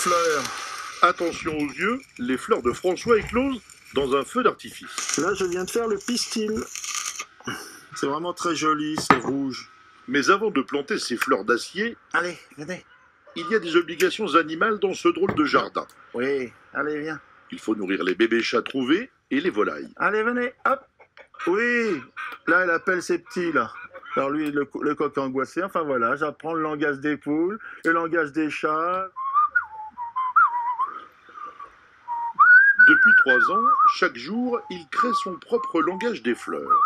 fleurs. Attention aux yeux, les fleurs de François éclosent dans un feu d'artifice. Là, je viens de faire le pistil. C'est vraiment très joli, c'est rouge. Mais avant de planter ces fleurs d'acier, Allez, venez. il y a des obligations animales dans ce drôle de jardin. Oui, allez, viens. Il faut nourrir les bébés chats trouvés et les volailles. Allez, venez, hop. Oui, là, elle appelle ses petits, là. Alors lui, le coq angoissé, enfin voilà, j'apprends le langage des poules, le langage des chats. Depuis 3 ans, chaque jour, il crée son propre langage des fleurs.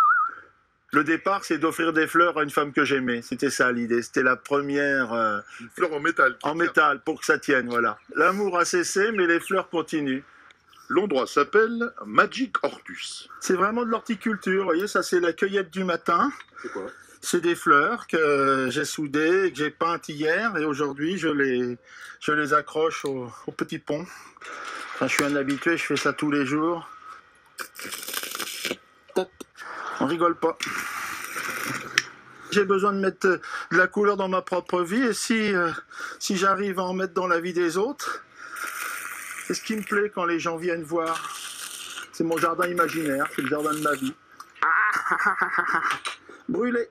Le départ, c'est d'offrir des fleurs à une femme que j'aimais. C'était ça l'idée. C'était la première Une fleur en métal. en métal pour que ça tienne, voilà. L'amour a cessé, mais les fleurs continuent. L'endroit s'appelle Magic Hortus. C'est vraiment de l'horticulture, vous voyez, ça c'est la cueillette du matin. C'est quoi? C'est des fleurs que j'ai soudées, que j'ai peintes hier, et aujourd'hui je les accroche au petit pont. Enfin, je suis un habitué, je fais ça tous les jours. On rigole pas. J'ai besoin de mettre de la couleur dans ma propre vie, et si j'arrive à en mettre dans la vie des autres, c'est ce qui me plaît quand les gens viennent voir. C'est mon jardin imaginaire, c'est le jardin de ma vie. Brûlé.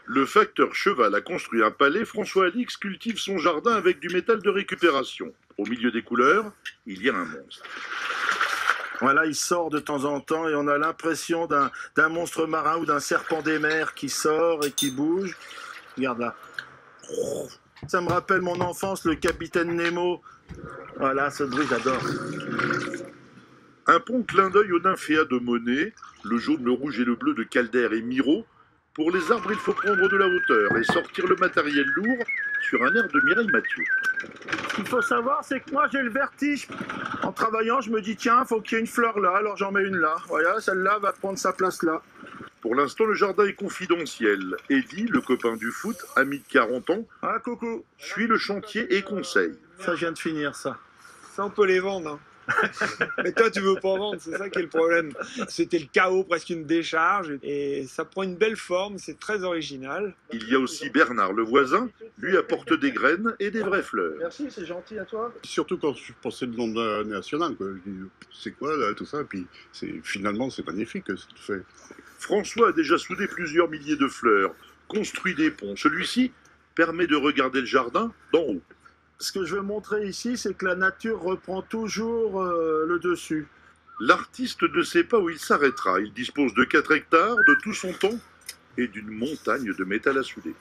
Le facteur cheval a construit un palais. François Alix cultive son jardin avec du métal de récupération. Au milieu des couleurs, il y a un monstre. Voilà, il sort de temps en temps et on a l'impression d'un monstre marin ou d'un serpent des mers qui sort et qui bouge. Regarde là. Ça me rappelle mon enfance, le capitaine Nemo. Voilà, ce bruit, j'adore. Un pont clin d'œil aux nymphéas de Monet, le jaune, le rouge et le bleu de Calder et Miro. Pour les arbres, il faut prendre de la hauteur et sortir le matériel lourd sur un air de Mireille Mathieu. Ce qu'il faut savoir, c'est que moi, j'ai le vertige. En travaillant, je me dis, tiens, il faut qu'il y ait une fleur là, alors j'en mets une là. Voilà, celle-là va prendre sa place là. Pour l'instant, le jardin est confidentiel. Eddie, le copain du foot, ami de 40 ans, Ah, coucou. suit le chantier et conseille. Ça, je viens de finir, ça. Ça, on peut les vendre. Hein. Mais toi, tu veux pas vendre, c'est ça qui est le problème. C'était le chaos, presque une décharge, et ça prend une belle forme, c'est très original. Il y a aussi Bernard, le voisin, lui apporte des graines et des vraies fleurs. Merci, c'est gentil à toi. Surtout quand je pensais le nom national, quoi. Je dis, c'est quoi là, tout ça, puis finalement c'est magnifique ce qu'il fait. François a déjà soudé plusieurs milliers de fleurs, construit des ponts. Celui-ci permet de regarder le jardin d'en haut. Ce que je veux montrer ici, c'est que la nature reprend toujours le dessus. L'artiste ne sait pas où il s'arrêtera. Il dispose de 4 hectares, de tout son temps et d'une montagne de métal à souder.